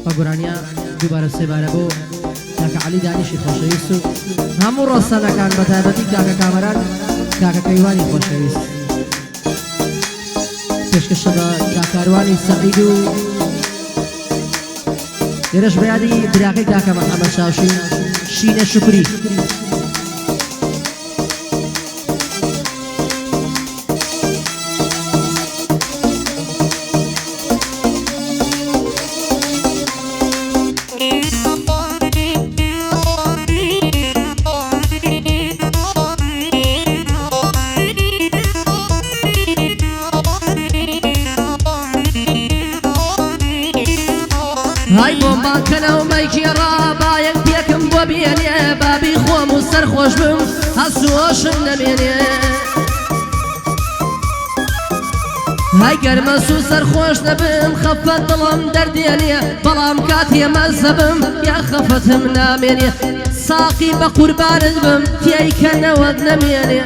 بەگورانیا دووبارە سێبارە بۆ کاکە عەلی دانیشی خۆشەویست و هەموو ڕۆستانەکان بە تایبەتی کاکە کامەران کاکە کەیوانی خۆشەویست پێشکەشە بە کاکاروانی سەعید و لێرەش بەیادی براکەی کاکە مەحەمەد شاوشی شینە شوکری هاي بومبان كنا وميكي رابا يكبيكم بوبيني بابي خوم وسر خوش بم هسوش النميني هاي قرمسو سر خوش نبم خفت ظلم درديني بلام كاتي مزبم يا خفتهم ناميني ساقي بقربان بم تياي كنا ودنميني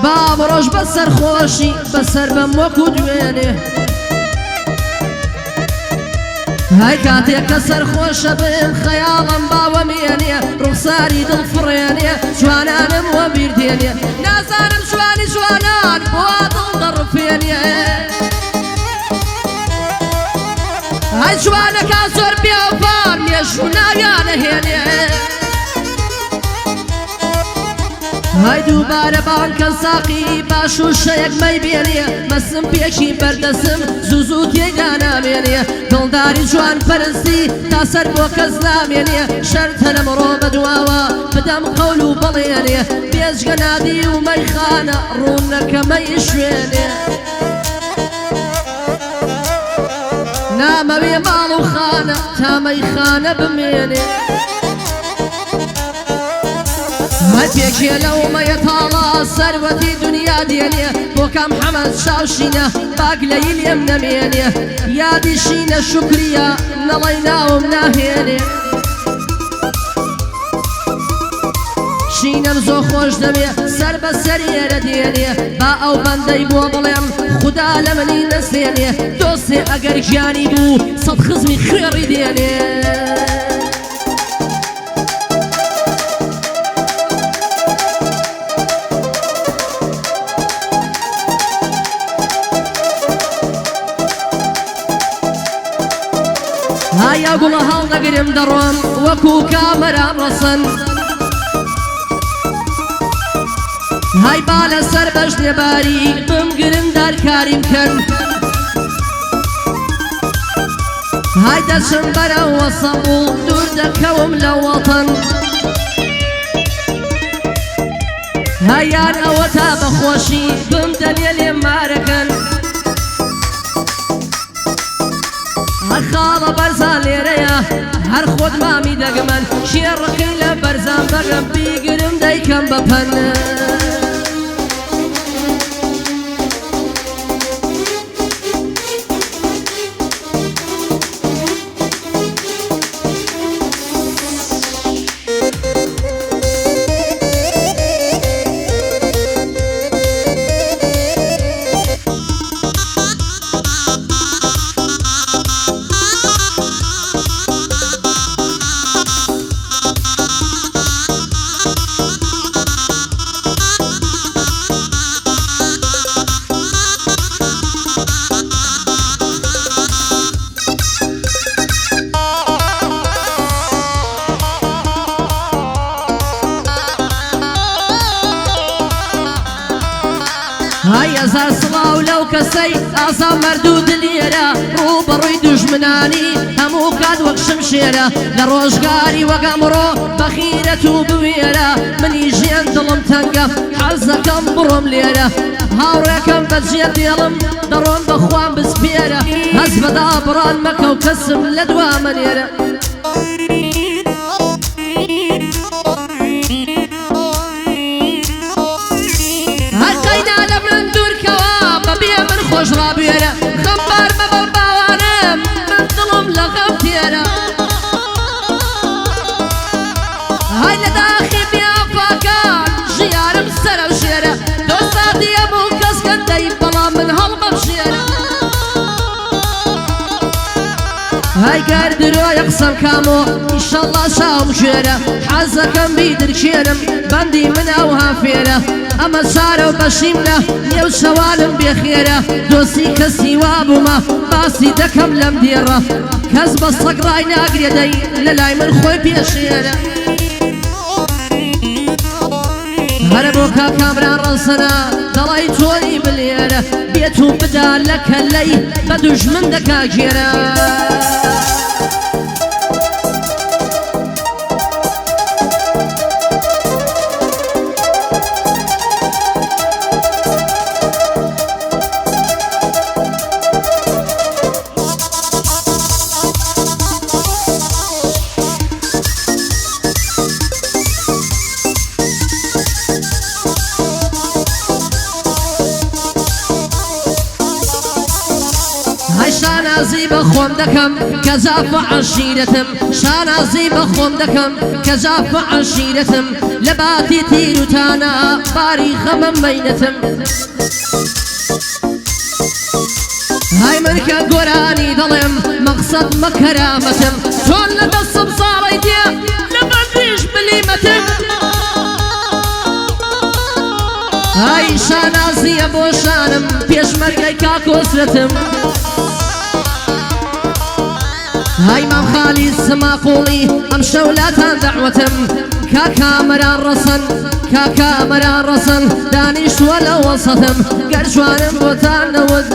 باب روش بسر خوشي بسر بم وكو دويني هاي كاتي كسر خوش بهم خيالم باوميني رخصاري دل فريني جوانانم وبيرديني نازانم جواني جوانان بوادل ضرفيني هاي جوانك ازور بيوفان يشونا هيني هاي دووبارە بانکە ساقی باش و شەیەک مەیبێنیە مەسم پێکی بەردەسم زوو تێدا نامێنیە دڵداری جوان پەرستی تا سەر بۆ کەس نامێنیە شەر تەنەمڕۆ بەدواوە بدەم قەول و بەڵێنێ بێجگە نادی و مەیخانە ڕوونەکەمەی شوێنێ نامەوێ ماڵ و خانە تا مەیخانە بمێنێ هەتێکێ لەومەیە تاڵا سەروەتی دنیا دێنێ بۆ کام حەمەد شاوشینە باگ لەی لێم نەمێنێ یادی شینە شوکریە نەڵەی ناوم ناهێنێ شینەم زۆ خۆش دەبێ سەر بە سەرێرە دێنێ با ئەو بەندەی بۆ بڵێم خودا لە منی نەسێنێ دۆستێ ئەگەر گیانی بوو سەد خزمی خوێڕی دێنێ هایا گوڵە هەڵدەگرم دەڕۆم وەکو کامەران ڕەسەن هاي با لەسەر بەش نێباری بمگرن دارکاریم کەن هاي دەچم بەرەوە سەموڵ دوور دەکەوم لە وەتەن هایان ئەوە تا بەخۆشی بمدەنێ لێم مارەکەن خاڵە بەرزان لێرەیە هەر خۆت مامی دەگمەن شێڕەکەی لە بەرزان بەگەم بیگرم دەیکەم بەپەن هاي ئەزار سڵاو لەو کەسەی ئازا مەردوو دلێرە ڕوو بەڕووی دوژمنانی هەموو کات وەک شمشێرە لە ڕۆژگاری وەک ئەمڕۆ بەخیرەت و بوێرە منی ژیان دڵم تەنگە حەزەکەم بڕۆم لێرە هاوڕێکەم بەجێ دێڵم دەڕۆم بەخوام بسپێرە هەز بەدا بڕان مەکە و کەسم لە دوامە نێرە خۆش ڕابێرە خەمبار مەبە باوانم من دڵم لە غەم تێرە هاي لە داخی بیافاکان ژیانم سەرە و ژێرە دۆستی هەموو کەس کەندەی بەڵام من هەڵمەم ژێرە درۆ یەقسەم کامۆ ئیشەڵڵا چاوم ژێرە حەزەکەم بیدرکێنم بەندی من ئەوها فێرە ئەمە چارە و بەشیمنە نێو شەوانم بێخێرە دۆستی کەسی وابوومە باسی دەکەم لەم دێڕە کەس بە سەگ ڕای ناگرێدەی لە لای من خۆی پێشێرە هەرە بۆ کاکامران ڕەسەنە دەڵی تۆنی بلێرە بێت و بدا لە کەلەی بە دوژمن دەکاگێرە شانازی بخۆم دەکەم کە زاف عەشیرەتم شانازی بخۆم دەکەم کە زاف عەشیرەتم لە باتی تیر و تانە باری خەمم مەینەتم های من کە گۆرانی دەڵێم مەقسەد مەکەرامەتم چۆن لە دەستم ساڵی دێ لە بەندیش بلیمەتم های شانازیە بۆ شانم پێشمەرگەی کاکۆسرەتم هاي مام خالي سماقولي ام شولاتان دعوتم كاكامران رسن كاكامران رسن دانيش ولا وسطم قرجوانم وتان ود